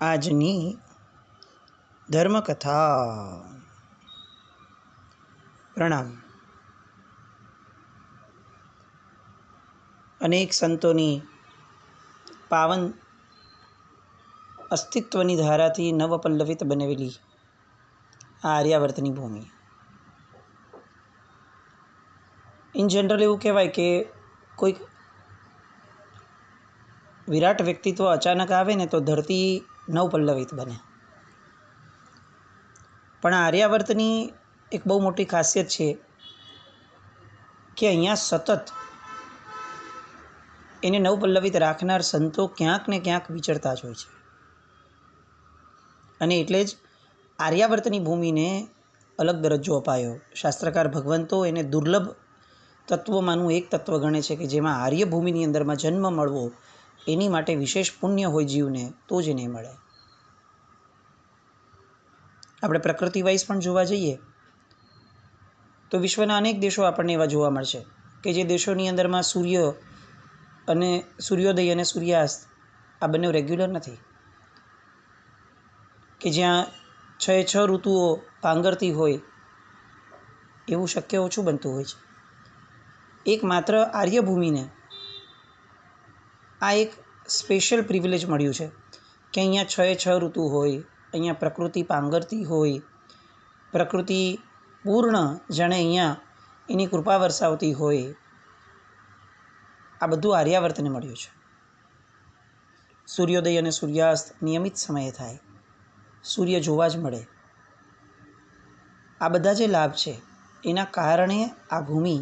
આજની ધર્મકથા. પ્રણામ. અનેક સંતોની પાવન અસ્તિત્વની ધારાથી નવપલ્લવિત બનેલી આ આર્યાવર્તની ભૂમિ. ઇન જનરલ એવું કહેવાય કે કોઈક વિરાટ વ્યક્તિત્વ અચાનક આવે ને તો ધરતી નવપલ્લવિત બને. પણ આ આર્યાવર્તની એક બહુ મોટી ખાસિયત છે કે અહીંયા સતત એને નવપલ્લવિત રાખનાર સંતો ક્યાંક ને ક્યાંક વિચરતા જ હોય છે. અને એટલે જ આર્યાવર્તની ભૂમિને અલગ દરજ્જો અપાયો. શાસ્ત્રકાર ભગવંતો એને દુર્લભ તત્વોમાંનું એક તત્વ ગણે છે કે જેમાં આર્યભૂમિની અંદરમાં જન્મ મળવો એની માટે વિશેષ પુણ્ય હોય જીવને તો જ એને મળે. આપણે પ્રકૃતિ વાઇઝ પણ જોવા જઈએ તો વિશ્વના અનેક દેશો આપણને એવા જોવા મળશે કે જે દેશોની અંદરમાં સૂર્યોદય અને સૂર્યાસ્ત આ બંને રેગ્યુલર નથી, કે જ્યાં 6 ઋતુઓ પાંગરતી હોય એવું શક્ય ઓછું બનતું હોય છે. એકમાત્ર આર્યભૂમિને આ એક સ્પેશિયલ પ્રિવિલેજ મળ્યું છે કે અહીંયા 6 ઋતુ હોય, અહીંયા પ્રકૃતિ પાંગરતી હોય, પ્રકૃતિ પૂર્ણ જાણે અહીંયા એની કૃપા વરસાવતી હોય. આ બધું આર્યાવર્તને મળ્યું છે. સૂર્યોદય અને સૂર્યાસ્ત નિયમિત સમયે થાય, સૂર્ય જોવા જ મળે. આ બધા જે લાભ છે એના કારણે આ ભૂમિ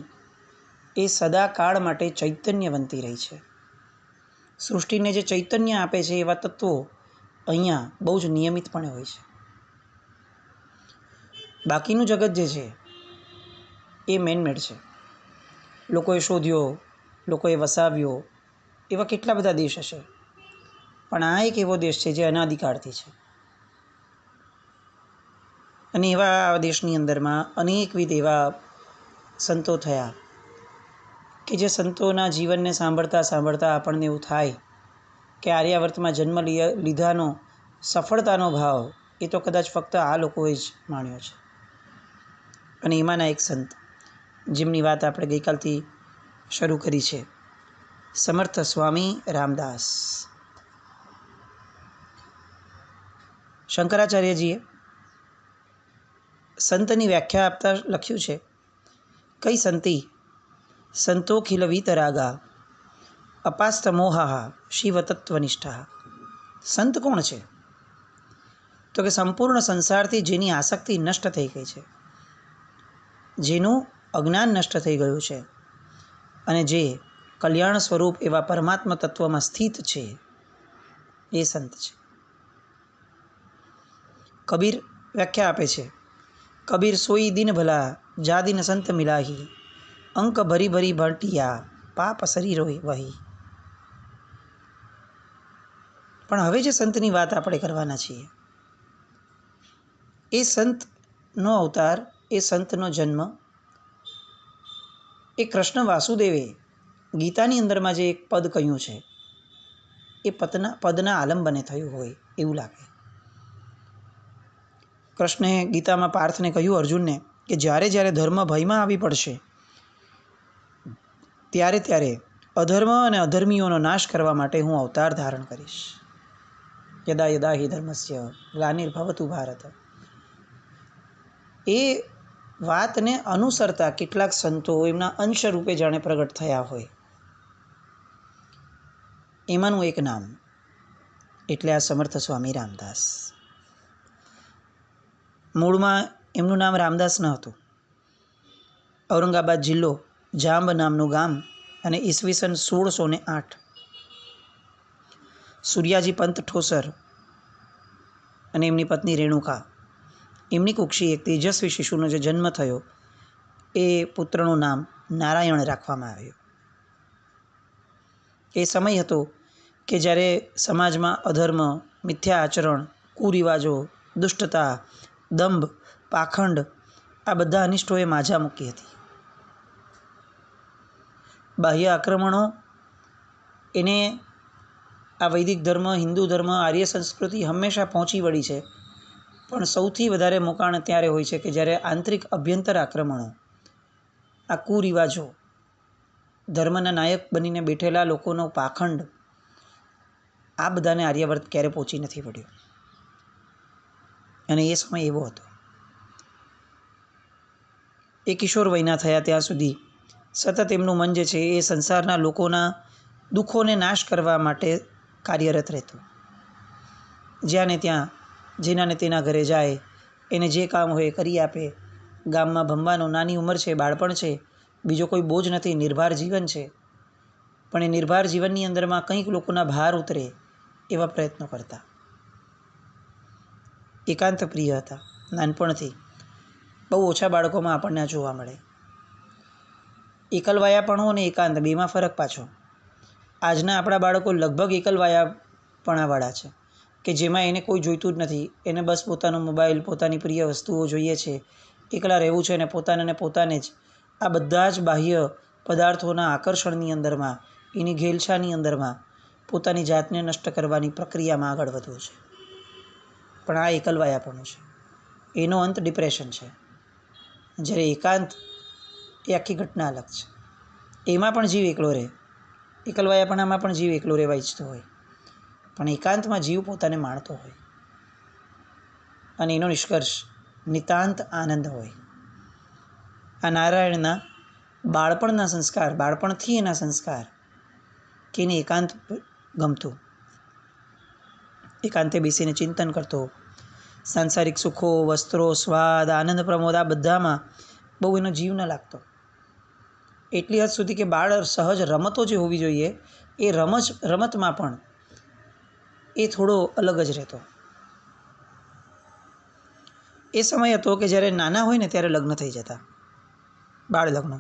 એ સદાકાળ માટે ચૈતન્યવંતી રહી છે. સૃષ્ટિને જે ચૈતન્ય આપે છે એવા તત્વો અહીંયા બહુ જ નિયમિતપણે હોય છે. બાકીનું જગત જે છે એ મેનમેડ છે, લોકોએ શોધ્યો, લોકોએ વસાવ્યો, એવા કેટલા બધા દેશ હશે, પણ આ એક એવો દેશ છે જે અનાદિકાળથી છે. અને એવા દેશની અંદરમાં અનેકવિધ એવા સંતો થયા કે જે સંતોના જીવનને સાંભળતા સાંભળતા આપણને એવું થાય કે આર્યાવર્તમાં જન્મ લીધાનો સફળતાનો ભાવ એ તો કદાચ ફક્ત આ લોકોએ જ માણ્યો છે. અને એમાંના એક સંત જેમની વાત આપણે ગઈકાલથી શરૂ કરી છે, સમર્થ સ્વામી રામદાસ. શંકરાચાર્યજીએ સંતની વ્યાખ્યા આપતા લખ્યું છે, કઈ સંતી સંતોખિલ વીતરાગા અપાસ્તમોહા શિવતત્વનિષ્ઠા. સંત કોણ છે? તો કે સંપૂર્ણ સંસારથી જેની આસક્તિ નષ્ટ થઈ ગઈ છે, જેનું અજ્ઞાન નષ્ટ થઈ ગયું છે અને જે કલ્યાણ સ્વરૂપ એવા પરમાત્મા તત્વમાં સ્થિત છે એ સંત છે. કબીર વ્યાખ્યા આપે છે, કબીર સોઈ દિન ભલા જા દિન સંત મિલાહી, અંક ભરી ભરી ભટિયા પાપ શરીરો વહી. પણ હવે જે સંતની વાત આપણે કરવાના છીએ એ સંતનો અવતાર, એ સંતનો જન્મ એ કૃષ્ણ વાસુદેવે ગીતાની અંદરમાં જે એક પદ કહ્યું છે એ પદના આલંબને થયું હોય એવું લાગે. કૃષ્ણે ગીતામાં પાર્થને કહ્યું, અર્જુનને, કે જ્યારે જ્યારે ધર્મ ભયમાં આવી પડશે ત્યારે ત્યારે અધર્મ અને અધર્મીઓનો નાશ કરવા માટે હું અવતાર ધારણ કરીશ. યદા યદા હિ ધર્મસ્ય ગ્લાનિર્ભવતુ ભારત. એ વાતને અનુસરતા કેટલાક સંતો એમના અંશ રૂપે જાણે પ્રગટ થયા હોય. એમાંનું એક નામ એટલે આ સમર્થ સ્વામી રામદાસ. મૂળમાં એમનું નામ રામદાસ ન હતું. ઔરંગાબાદ જિલ્લો, જાંબ નામનું ગામ, અને ઈસવીસન 1608 સૂર્યાજી પંત ઠોસર અને એમની પત્ની રેણુકા એમની કુક્ષી એક તેજસ્વી શિશુનો જે જન્મ થયો એ પુત્રનું નામ નારાયણ રાખવામાં આવ્યું. એ સમય હતો કે જ્યારે સમાજમાં અધર્મ, મિથ્યા આચરણ, કુરિવાજો, દુષ્ટતા, દંભ, પાખંડ આ બધા અનિષ્ટોએ માજા મૂકી હતી. બાહ્ય આક્રમણો એને આ વૈદિક ધર્મ, હિન્દુ ધર્મ, આર્ય સંસ્કૃતિ હંમેશા પહોંચી વળી છે, પણ સૌથી વધારે મોકાણ ત્યારે હોય છે કે જ્યારે આંતરિક અભ્યંતર આક્રમણો, આ કુરિવાજો, ધર્મના નાયક બનીને બેઠેલા લોકોનો પાખંડ, આ બધાને આર્યાવર્ત ક્યારે પહોંચી નથી વળ્યો. અને એ સમય એવો હતો. એ કિશોર વયના થયા ત્યાં સુધી સતત એમનું મન જે છે એ સંસારના લોકોના દુઃખોને નાશ કરવા માટે કાર્યરત રહેતું. જ્યાં ને ત્યાં જેના ને તેના ઘરે જાય, એને જે કામ હોય એ કરી આપે. ગામમાં ભમવાનું, નાની ઉંમર છે, બાળપણ છે, બીજો કોઈ બોજ નથી, નિર્ભાર જીવન છે, પણ એ નિર્ભાર જીવનની અંદરમાં કંઈક લોકોના ભાર ઉતરે એવા પ્રયત્નો કરતા. એકાંત પ્રિય હતા નાનપણથી. બહુ ઓછા બાળકોમાં આપણને આ જોવા મળે. એકલવાયાપણું અને એકાંત બેમાં ફરક પાછો. આજના આપણા બાળકો લગભગ એકલવાયાપણાવાળા છે, કે જેમાં એને કોઈ જોઈતું જ નથી. એને બસ પોતાનો મોબાઈલ, પોતાની પ્રિય વસ્તુઓ જોઈએ છે, એકલા રહેવું છે, અને પોતાને જ આ બધા જ બાહ્ય પદાર્થોના આકર્ષણની અંદરમાં, એની ઘેલછાની અંદરમાં પોતાની જાતને નષ્ટ કરવાની પ્રક્રિયામાં આગળ વધવું છે. પણ આ એકલવાયાપણું છે. એનો અંત ડિપ્રેશન છે. જ્યારે એકાંત એ આખી ઘટના અલગ છે. એમાં પણ જીવ એકલો રહે, એકલવાયાપણામાં પણ જીવ એકલો રહેવા ઈચ્છતો હોય, પણ એકાંતમાં જીવ પોતાને માણતો હોય અને એનો નિષ્કર્ષ નિતાંત આનંદ હોય. આ નારાયણના બાળપણના સંસ્કાર, બાળપણથી એના સંસ્કાર કે એને એકાંત ગમતું. એકાંતે બેસીને ચિંતન કરતો. સાંસારિક સુખો, વસ્ત્રો, સ્વાદ, આનંદ, પ્રમોદ, આ બધામાં બહુ એનો જીવ ન લાગતો. એટલી હદ સુધી કે બાળ સહજ રમતો જે હોવી જોઈએ એ રમતમાં પણ એ થોડો અલગ જ રહેતો. એ સમય હતો કે જ્યારે નાના હોય ને ત્યારે લગ્ન થઈ જતા, બાળ લગ્ન.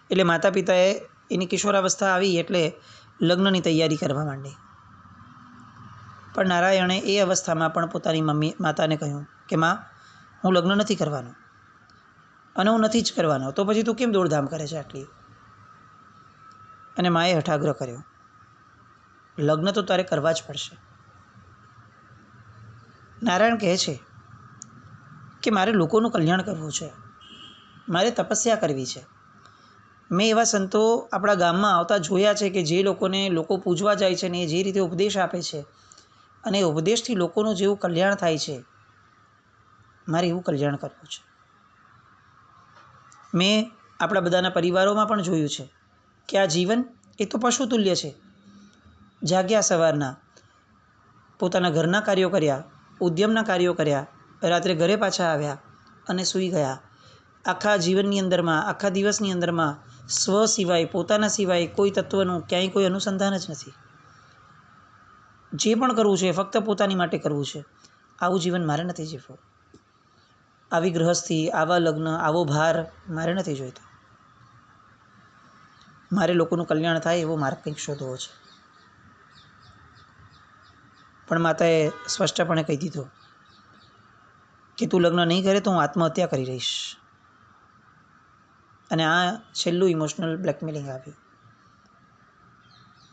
એટલે માતા પિતાએ એની કિશોરાવસ્થા આવી એટલે લગ્નની તૈયારી કરવા માંડી. પણ નારાયણે એ અવસ્થામાં પણ પોતાની માતાને કહ્યું કે માં, હું લગ્ન નથી કરવાનો અને હું નથી જ કરવાનો, તો પછી તું કેમ દોડધામ કરે છે આટલી? અને માએ હઠાગ્રહ કર્યો, લગ્ન તો તારે કરવા જ પડશે. નારાયણ કહે છે કે મારે લોકોનું કલ્યાણ કરવું છે, મારે તપસ્યા કરવી છે. મેં એવા સંતો આપણા ગામમાં આવતા જોયા છે કે જે લોકોને લોકો પૂજવા જાય છે ને એ જે રીતે ઉપદેશ આપે છે અને એ ઉપદેશથી લોકોનું જેવું કલ્યાણ થાય છે, મારે એવું કલ્યાણ કરવું છે. મેં આપણા બધાના પરિવારોમાં પણ જોયું છે કે આ જીવન એ તો પશુતુલ્ય છે. જાગ્યા સવારના, પોતાના ઘરના કાર્યો કર્યા, ઉદ્યમના કાર્યો કર્યા, રાત્રે ઘરે પાછા આવ્યા અને સૂઈ ગયા. આખા જીવનની અંદરમાં, આખા દિવસની અંદરમાં સ્વ સિવાય, પોતાના સિવાય કોઈ તત્વનું ક્યાંય કોઈ અનુસંધાન જ નથી. જે પણ કરવું છે ફક્ત પોતાની માટે કરવું છે. આવું જીવન મારે નથી જીવવું. આવી ગૃહસ્થી, આવા લગ્ન, આવો ભાર મારે નથી જોઈતો. મારે લોકોનું કલ્યાણ થાય એવો માર્ગ કંઈક શોધવો છે. પણ માતાએ સ્પષ્ટપણે કહી દીધું કે તું લગ્ન નહીં કરે તો હું આત્મહત્યા કરી રહીશ. અને આ છેલ્લું ઇમોશનલ બ્લેકમેલિંગ આવ્યું.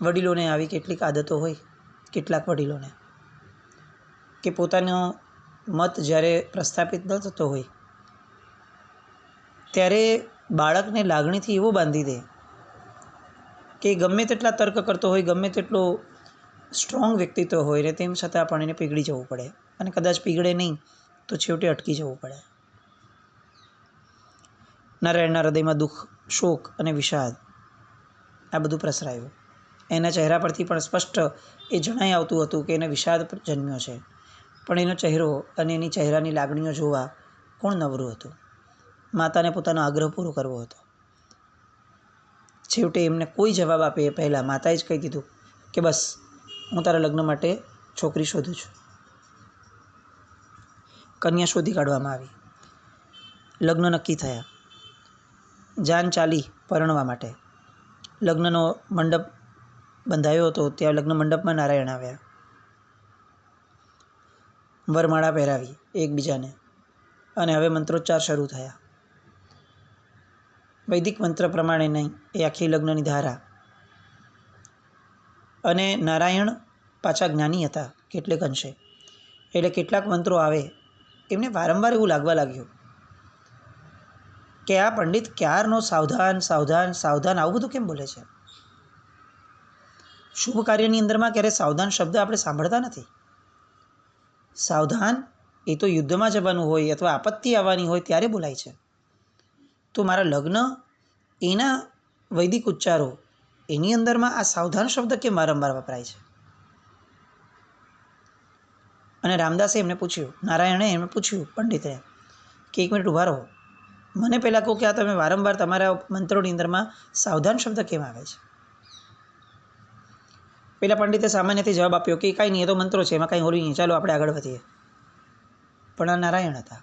વડીલોને આવી કેટલીક આદતો હોય, કેટલાક વડીલોને, કે પોતાનો મત જ્યારે પ્રસ્થાપિત ન થતો હોય ત્યારે બાળકને લાગણીથી એવો બાંધી દે કે ગમે તેટલા તર્ક કરતો હોય, ગમે તેટલો સ્ટ્રોંગ વ્યક્તિત્વ હોય ને તેમ છતાં પણ એને પીગળી જવું પડે, અને કદાચ પીગળે નહીં તો છેવટે અટકી જવું પડે. નારાયણના હૃદયમાં દુઃખ, શોક અને વિષાદ આ બધું પ્રસરાયું. એના ચહેરા પરથી પણ સ્પષ્ટ એ જણાઈ આવતું હતું કે એને વિષાદ જન્મ્યો છે. પણ એનો ચહેરો અને એની ચહેરાની લાગણીઓ જોવા કોણ નવરું હતું? માતાને પોતાનો આગ્રહ પૂરો કરવો હતો. છેવટે એમને કોઈ જવાબ આપે એ પહેલાં માતાએ જ કહી દીધું કે બસ, હું તારા લગ્ન માટે છોકરી શોધું છું. કન્યા શોધી કાઢવામાં આવી. લગ્ન નક્કી થયા. જાન ચાલી પરણવા માટે. લગ્નનો મંડપ બંધાયો હતો, ત્યાં લગ્ન મંડપમાં નારાયણ આવ્યા. વરમાળા પહેરાવી એકબીજાને, અને હવે મંત્રોચ્ચાર શરૂ થયા. વૈદિક મંત્ર પ્રમાણે નહીં, એ આખી લગ્નની ધારા. અને નારાયણ પાછા જ્ઞાની હતા કેટલેક અંશે, એટલે કેટલાક મંત્રો આવે એમને વારંવાર એવું લાગવા લાગ્યું કે આ પંડિત ક્યારનો સાવધાન સાવધાન સાવધાન આવું બધું કેમ બોલે છે. શુભ કાર્યની અંદરમાં ક્યારે સાવધાન શબ્દ આપણે સાંભળતા નથી. સાવધાન એ તો યુદ્ધમાં જવાનું હોય અથવા આપત્તિ આવવાની હોય ત્યારે બોલાય છે. તો મારા લગ્ન એના વૈદિક ઉચ્ચારો એની અંદરમાં આ સાવધાન શબ્દ કેમ વારંવાર વપરાય છે. અને રામદાસે એમને પૂછ્યું, નારાયણે એમને પૂછ્યું પંડિતને કે 1 મિનિટ ઊભા રહો, મને પહેલાં કહો કે આ તમે વારંવાર તમારા મંત્રોની અંદરમાં સાવધાન શબ્દ કેમ આવે છે. પેલા પંડિતે સામાન્યથી જવાબ આપ્યો કે કાંઈ નહીં, એ તો મંત્રો છે, એમાં કાંઈ હોલું નહીં, ચાલો આપણે આગળ વધીએ. પણ આ નારાયણ હતા.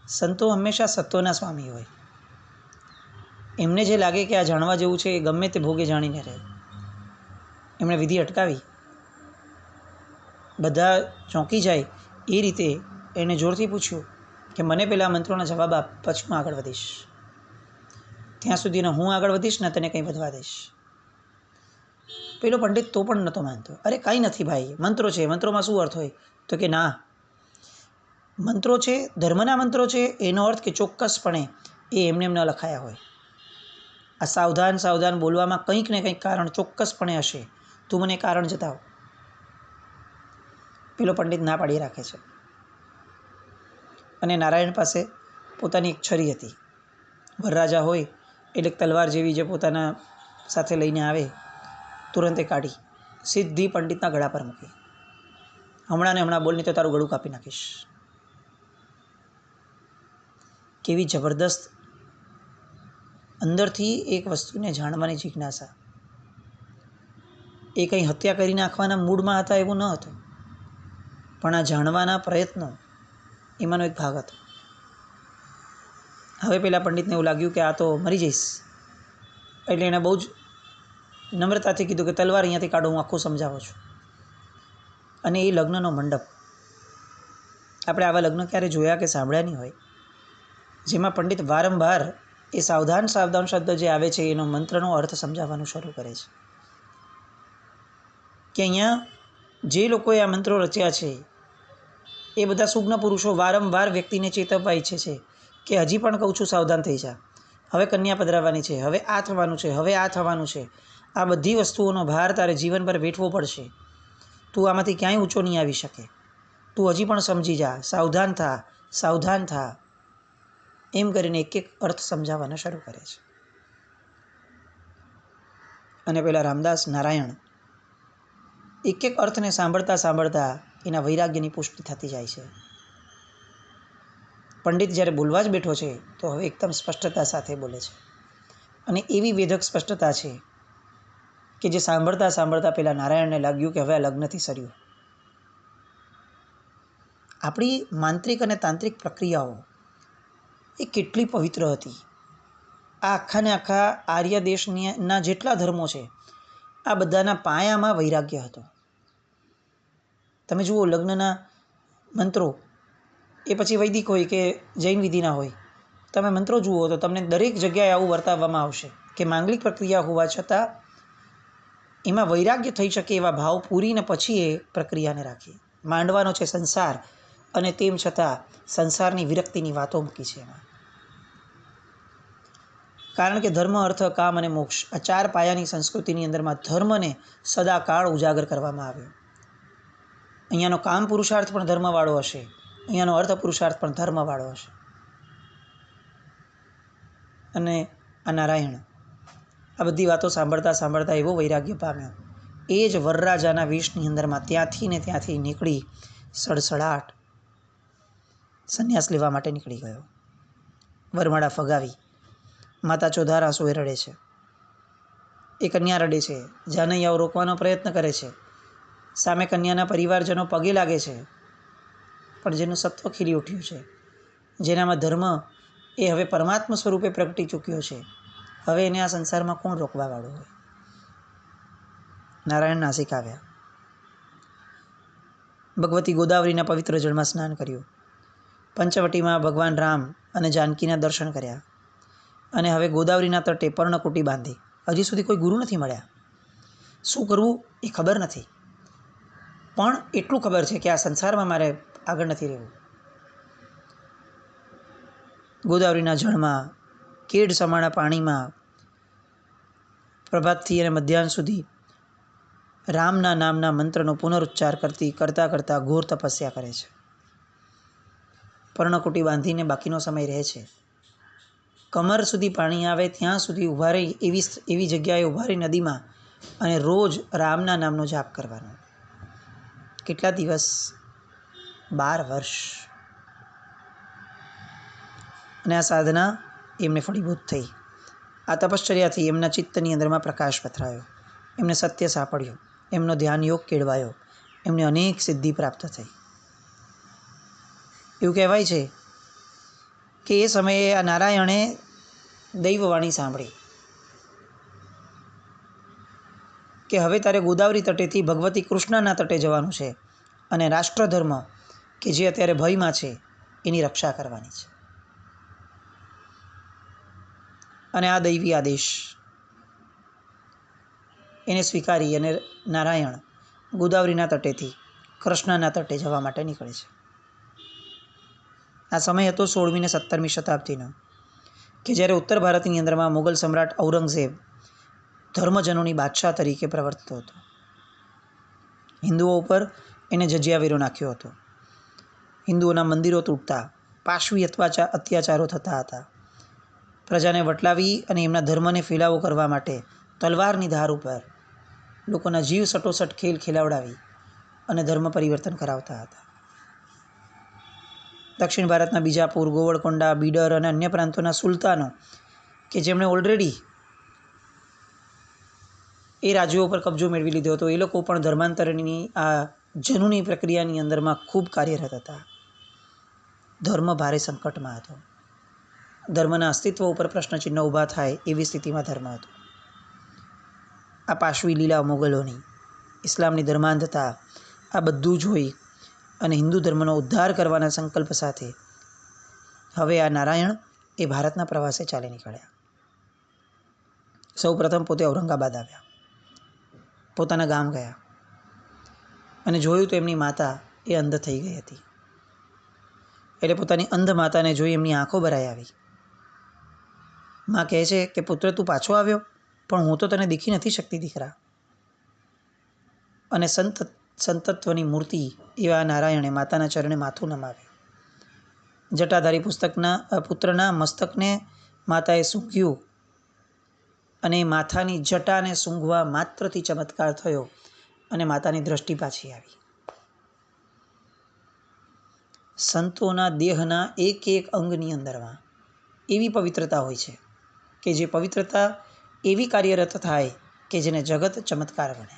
સંતો હંમેશા સત્વના સ્વામી હોય. એમને જે લાગે કે આ જાણવા જેવું છે એ ગમે તે ભોગે જાણીને રહે. એમણે વિધિ અટકાવી, બધા ચોંકી જાય એ રીતે એણે જોરથી પૂછ્યું કે મને પહેલાં મંત્રોના જવાબ આપ, પછી હું આગળ વધીશ. ત્યાં સુધીને હું આગળ વધીશ ને તને કંઈ વધવા દઈશ. પેલો પંડિત તો પણ નહોતો માનતો. અરે કાંઈ નથી ભાઈ, મંત્રો છે, મંત્રોમાં શું અર્થ હોય? તો કે ના, મંત્રો છે, ધર્મના મંત્રો છે, એનો અર્થ કે ચોક્કસપણે એ એમને ન લખાયા હોય. આ સાવધાન સાવધાન બોલવામાં કંઈક ને કંઈક કારણ ચોક્કસપણે હશે. તું મને કારણ જતાવ. પેલો પંડિત ના પાડી રાખે છે. અને નારાયણ પાસે પોતાની એક છરી હતી. વરરાજા હોય એટલે તલવાર જેવી જે પોતાના સાથે લઈને આવે, તુરંત એ કાઢી સીધી પંડિતના ગળા પર મૂકી. હમણાં ને હમણાં બોલની તો તારું ગળું કાપી નાખીશ. કેવી જબરદસ્ત અંદરથી એક વસ્તુને જાણવાની જિજ્ઞાસા. એ કંઈ હત્યા કરી નાખવાના મૂડમાં હતા એવું ન હતું, પણ આ જાણવાના પ્રયત્નો એમાંનો એક ભાગ હતો. હવે પેલા પંડિતને એવું લાગ્યું કે આ તો મરી જઈશ, એટલે એણે બહુ જ નમ્રતાથી કીધું કે તલવાર અહીંયાથી કાઢો, હું આખું સમજાવું છું. અને એ લગ્નનો મંડપ, આપણે આવા લગ્ન ક્યારે જોયા કે સાંભળ્યા નહીં હોય, જેમાં પંડિત વારંવાર એ સાવધાન સાવધાન શબ્દ જે આવે છે એનો મંત્રનો અર્થ સમજાવવાનું શરૂ કરે છે. કે અહીંયા જે લોકોએ આ મંત્રો રચ્યા છે એ બધા સુજ્ઞ પુરુષો વારંવાર વ્યક્તિને ચેતવવા ઈચ્છે છે કે હજી પણ કહું છું સાવધાન થઈ જા, હવે કન્યા પધરાવવાની છે, હવે આ થવાનું છે, હવે આ થવાનું છે. આ બધી વસ્તુઓનો ભાર તારે જીવન પર વેઠવો પડશે. તું આમાંથી ક્યાંય ઊંચો નહીં આવી શકે. તું હજી પણ સમજી જા, સાવધાન થા, સાવધાન થા. એમ કરીને એક એક અર્થ સમજાવવાના શરૂ કરે છે. અને પેલા રામદાસ નારાયણ એક એક અર્થને સાંભળતા સાંભળતા એના વૈરાગ્યની પુષ્ટિ થતી જાય છે. પંડિત જ્યારે બોલવા જ બેઠો છે તો હવે એકદમ સ્પષ્ટતા સાથે બોલે છે. અને એવી વેધક સ્પષ્ટતા છે કે જે સાંભળતા સાંભળતા પેલા નારાયણને લાગ્યું કે હવે આ લગ્નથી સર્યું. આપણી માંત્રિક અને તાંત્રિક પ્રક્રિયાઓ એ કેટલી પવિત્ર હતી. આ આખાને આખા આર્ય દેશના જેટલા ધર્મો છે આ બધાના પાયામાં વૈરાગ્ય હતો. તમે જુઓ, લગ્નના મંત્રો એ પછી વૈદિક હોય કે જૈન વિધિના હોય, તમે મંત્રો જુઓ તો તમને દરેક જગ્યાએ આવું વર્તાવવામાં આવશે કે માંગલિક પ્રક્રિયા હોવા છતાં એમાં વૈરાગ્ય થઈ શકે એવા ભાવ પૂરીને પછી એ પ્રક્રિયાને રાખી. માંડવાનો છે સંસાર, અને તેમ છતાં સંસારની વિરક્તિની વાતો મૂકી છે એમાં. કારણ કે ધર્મ, અર્થ, કામ અને મોક્ષ આ 4 પાયાની સંસ્કૃતિની અંદરમાં ધર્મને સદાકાળ ઉજાગર કરવામાં આવ્યો. અહીંયાનો કામ પુરુષાર્થ પણ ધર્મવાળો હશે, અહીંયાનો અર્થ પુરુષાર્થ પણ ધર્મવાળો હશે. અને આ નારાયણ આ બધી વાતો સાંભળતા સાંભળતા એવો વૈરાગ્ય પામ્યો. એ જ વરરાજાના વેશની અંદરમાં ત્યાંથી ને ત્યાંથી નીકળી સડસડાટ સંન્યાસ લેવા માટે નીકળી ગયો. વરમાળા ફગાવી માતા ચોધાર આંસુએ રડે છે. એ કન્યા રડે છે. જાનૈયાઓ રોકવાનો પ્રયત્ન કરે છે. સામે કન્યાના પરિવારજનો પગે લાગે છે. પણ જેનું સત્વ ખીલી ઉઠ્યું છે, જેનામાં ધર્મ એ હવે પરમાત્મા સ્વરૂપે પ્રગટી ચૂક્યો છે, હવે એને આ સંસારમાં કોણ રોકવાવાળું હોય? નારાયણ નાસિક આવ્યા. ભગવતી ગોદાવરીના પવિત્ર જળમાં સ્નાન કર્યું. પંચવટીમાં ભગવાન રામ અને જાનકીના દર્શન કર્યા. અને હવે ગોદાવરીના તટે પર્ણકુટી બાંધી. હજી સુધી કોઈ ગુરુ નથી મળ્યા. શું કરવું એ ખબર નથી, પણ એટલું ખબર છે કે આ સંસારમાં મારે આગળ નથી રહેવું. ગોદાવરીના જળમાં, કેડ સમાણા પાણીમાં પ્રભાતથી અને મધ્યાહન સુધી રામના નામના મંત્રનો પુનરુચ્ચાર કરતાં કરતાં ઘોર તપસ્યા કરે છે. પર્ણકુટી બાંધીને બાકીનો સમય રહે છે. કમર સુધી પાણી આવે ત્યાં સુધી ઊભા રહી એવી જગ્યાએ ઊભા રહી નદીમાં અને રોજ રામના નામનો જાપ કરવાનો. કેટલા દિવસ? 12 વર્ષ. અને આ સાધના એમને ફળીભૂત થઈ. આ તપશ્ચર્યાથી એમના ચિત્તની અંદરમાં પ્રકાશ પથરાયો, એમને સત્ય સાંપડ્યું, એમનો ધ્યાન યોગ કેળવાયો, એમને અનેક સિદ્ધિ પ્રાપ્ત થઈ. એવું કહેવાય છે કે એ સમયે આ નારાયણે દૈવવાણી સાંભળી કે હવે તારે ગોદાવરી તટેથી ભગવતી કૃષ્ણના તટે જવાનું છે અને રાષ્ટ્રધર્મ કે જે અત્યારે ભયમાં છે એની રક્ષા કરવાની છે. અને આ દૈવી આદેશ એને સ્વીકારી અને નારાયણ ગોદાવરીના તટેથી કૃષ્ણના તટે જવા માટે નીકળે છે. આ સમય હતો 16મી ને 17મી શતાબ્દીનો, કે જ્યારે ઉત્તર ભારતની અંદરમાં મુગલ સમ્રાટ ઔરંગઝેબ ધર્મજનોની બાદશાહ તરીકે પ્રવર્તતો હતો. હિન્દુઓ ઉપર એને જજિયાવેરો નાખ્યો હતો. હિન્દુઓના મંદિરો તૂટતા, પાશવી અત્યાચારો થતા હતા. પ્રજાને વટલાવી અને એમના ધર્મને ફેલાવો કરવા માટે તલવારની ધાર ઉપર લોકોના જીવ સટોસટ ખેલ ખેલાવડાવી અને ધર્મ પરિવર્તન કરાવતા હતા. દક્ષિણ ભારતના બીજાપુર, ગોવળકોંડા, બીડર અને અન્ય પ્રાંતોના સુલતાનો કે જેમણે ઓલરેડી એ રાજ્યો પર કબજો મેળવી લીધો હતો, એ લોકો પણ ધર્માંતરની આ જનૂની પ્રક્રિયાની અંદરમાં ખૂબ કાર્યરત હતા. ધર્મ ભારે સંકટમાં હતો. ધર્મના અસ્તિત્વ ઉપર પ્રશ્નચિહ્ન ઊભા થાય એવી સ્થિતિમાં ધર્મ હતો. આ પાશવી લીલા મોગલોની, ઇસ્લામની ધર્માંધતા, આ બધું જોઈ અને હિન્દુ ધર્મનો ઉદ્ધાર કરવાના સંકલ્પ સાથે હવે આ નારાયણ એ ભારતના પ્રવાસે ચાલી નીકળ્યા. સૌ પ્રથમ પોતે ઔરંગાબાદ આવ્યા, પોતાના ગામ ગયા અને જોયું તો એમની માતા એ અંધ થઈ ગઈ હતી. એટલે પોતાની અંધ માતાને જોઈ એમની આંખો ભરાઈ આવી. માં કહે છે કે પુત્ર, તું પાછો આવ્યો, પણ હું તો તને દેખી નથી શકતી દીકરા. અને સંતત્વની મૂર્તિ એવા નારાયણે માતાના ચરણે માથું નમાવ્યું. જટાધારી પુત્રના મસ્તકને માતાએ સૂંઘ્યું અને માથાની જટાને સૂંઘવા માત્રથી ચમત્કાર થયો અને માતાની દ્રષ્ટિ પાછી આવી. સંતોના દેહના એક એક અંગની અંદરમાં એવી પવિત્રતા હોય છે કે જે પવિત્રતા એવી કાર્યરત થાય કે જેને જગત ચમત્કાર ગણે.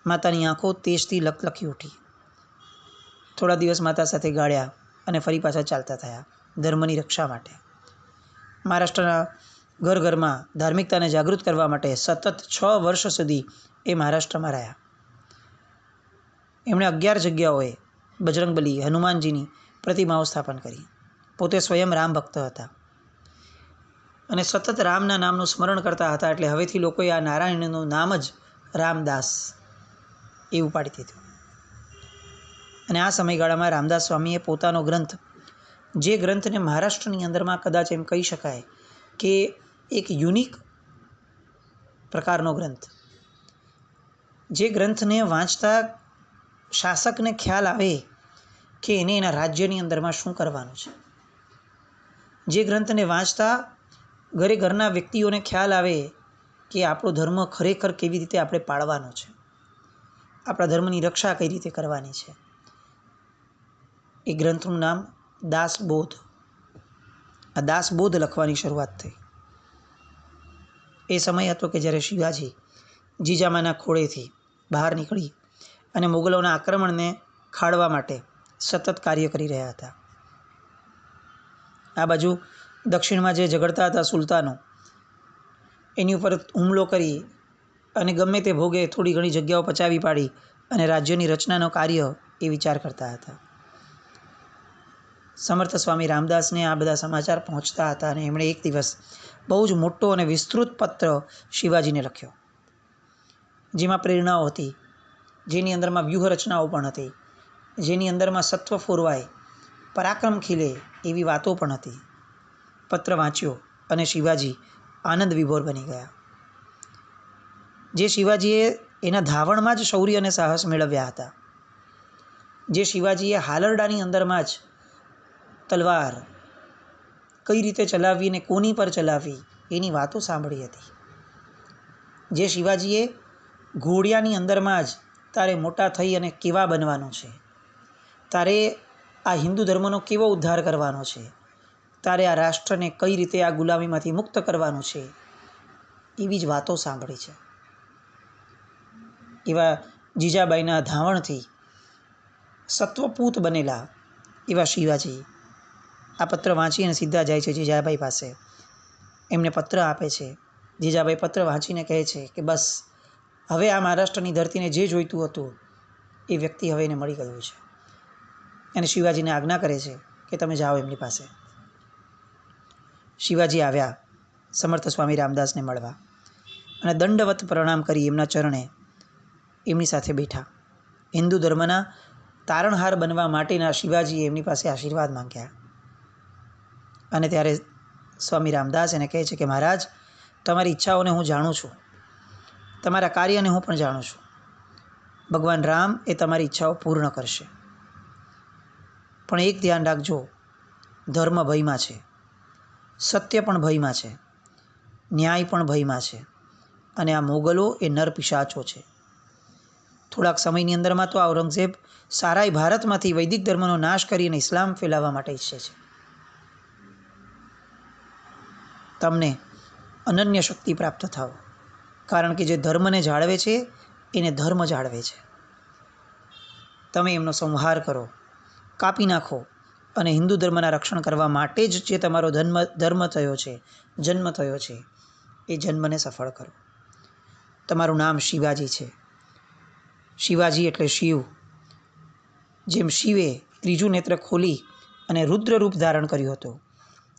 માતાની આંખો તેજથી લકલકી ઉઠી. થોડા દિવસ માતા સાથે ગાળ્યા અને ફરી પાછા ચાલતા થયા ધર્મની રક્ષા માટે. મહારાષ્ટ્રના ઘર ઘરમાં ધાર્મિકતાને જાગૃત કરવા માટે સતત 6 વર્ષ સુધી એ મહારાષ્ટ્રમાં રહ્યા. એમણે 11 જગ્યાઓએ બજરંગબલી, હનુમાનજીની પ્રતિમાઓ સ્થાપન કરી. પોતે સ્વયં રામ ભક્ત હતા અને સતત રામના નામનું સ્મરણ કરતા હતા. એટલે હવેથી લોકોએ આ નારાયણનું નામ જ રામદાસ એવું પાડી દીધું. અને આ સમયગાળામાં રામદાસ સ્વામીએ પોતાનો ગ્રંથ, જે ગ્રંથને મહારાષ્ટ્રની અંદરમાં કદાચ એમ કહી શકાય કે એક યુનિક પ્રકારનો ગ્રંથ, જે ગ્રંથને વાંચતા શાસકને ખ્યાલ આવે કે એને એના રાજ્યની અંદરમાં શું કરવાનું છે, જે ગ્રંથને વાંચતા ઘરના વ્યક્તિઓને ખ્યાલ આવે કે આપણો ધર્મ ખરેખર કેવી રીતે આપણે પાળવાનો છે, આપણા ધર્મની રક્ષા કઈ રીતે કરવાની છે. એ ગ્રંથનું નામ દાસબોધ. આ દાસબોધ લખવાની શરૂઆત થઈ. એ સમય હતો કે જ્યારે શિવાજી જીજામાના ખોળેથી બહાર નીકળી અને મુગલોના આક્રમણને ખાળવા માટે સતત કાર્ય કરી રહ્યા હતા. આ બાજુ દક્ષિણમાં જે ઝઘડતા હતા સુલતાનો, એની ઉપર હુમલો કરી અને ગમે તે ભોગે થોડી ઘણી જગ્યાઓ પચાવી પાડી અને રાજ્યની રચનાનો કાર્ય એ વિચાર કરતા હતા. સમર્થ સ્વામી રામદાસને આ બધા સમાચાર પહોંચતા હતા અને એમણે એક દિવસ બહુ જ મોટો અને વિસ્તૃત પત્ર શિવાજીને લખ્યો જેમાં પ્રેરણાઓ હતી, જેની અંદરમાં વ્યૂહરચનાઓ પણ હતી, જેની અંદરમાં સત્વ ફોરવાય, પરાક્રમ ખીલે એવી વાતો પણ હતી. પત્ર વાંચ્યો અને શિવાજી આનંદ વિભોર બની ગયા. જે શિવાજીએ એના ધાવણમાં જ શૌર્ય અને સાહસ મેળવ્યા હતા, જે શિવાજીએ હાલરડાની અંદરમાં જ તલવાર કઈ રીતે ચલાવવી અને કોની પર ચલાવવી એની વાતો સાંભળી હતી, જે શિવાજીએ ઘોડિયાની અંદરમાં જ તારે મોટા થઈ અને કેવા બનવાનું છે, તારે આ હિન્દુ ધર્મનો કેવો ઉદ્ધાર કરવાનો છે, તારે આ રાષ્ટ્રને કઈ રીતે આ ગુલામીમાંથી મુક્ત કરવાનું છે, એવી જ વાતો સાંભળી છે. એવા જીજાબાઈના ધાવણથી સત્વપૂત બનેલા એવા શિવાજી આ પત્ર વાંચીને સીધા જાય છે જીજાબાઈ પાસે. એમને પત્ર આપે છે. જીજાબાઈ પત્ર વાંચીને કહે છે કે બસ હવે આ મહારાષ્ટ્રની ધરતીને જે જોઈતું હતું એ વ્યક્તિ હવે એને મળી ગયું છે. અને શિવાજીને આજ્ઞા કરે છે કે તમે જાઓ એમની પાસે. શિવાજી આવ્યા સમર્થ સ્વામી રામદાસને મળવા અને દંડવત પ્રણામ કરી એમના ચરણે એમની સાથે બેઠા. હિન્દુ ધર્મના તારણહાર બનવા માટેના શિવાજીએ એમની પાસે આશીર્વાદ માંગ્યા. અને ત્યારે સ્વામી રામદાસ એને કહે છે કે મહારાજ, તમારી ઈચ્છાઓને હું જાણું છું, તમારા કાર્યને હું પણ જાણું છું. ભગવાન રામ એ તમારી ઈચ્છાઓ પૂર્ણ કરશે, પણ એક ધ્યાન રાખજો, ધર્મ ભયમાં છે, સત્ય પણ ભયમાં છે, ન્યાય પણ ભયમાં છે, અને આ મોગલો એ નર પિશાચો છે. થોડાક સમયની અંદરમાં તો આ ઔરંગઝેબ સારાય ભારતમાંથી વૈદિક ધર્મનો નાશ કરીને ઇસ્લામ ફેલાવવા માટે ઈચ્છે છે. તમને અનન્ય શક્તિ પ્રાપ્ત થાવ, કારણ કે જે ધર્મને જાળવે છે એને ધર્મ જાળવે છે. તમે એમનો સંહાર કરો, કાપી નાખો, અને હિન્દુ ધર્મના રક્ષણ કરવા માટે જ જે તમારો ધર્મ થયો છે, જન્મ થયો છે, એ જન્મને સફળ કરો. તમારું નામ શિવાજી છે. શિવાજી એટલે શિવ. જેમ શિવે ત્રીજું નેત્ર ખોલી અને રુદ્ર રૂપ ધારણ કર્યું હતું,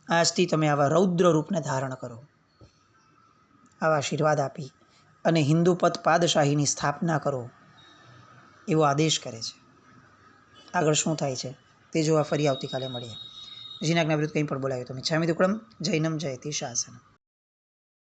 આજથી તમે આવા રૌદ્ર રૂપને ધારણ કરો. આવા આશીર્વાદ આપી અને હિન્દુ પદ પાદશાહીની સ્થાપના કરો એવો આદેશ કરે છે. આગળ શું થાય છે તે જોવા ફરી આવતીકાલે મળીએ. જીનાજ્ઞા વિરુદ્ધ કંઈ પણ બોલાયો તો મિચ્છામિ દુક્કડમ. જૈનમ જયતિ શાસનમ.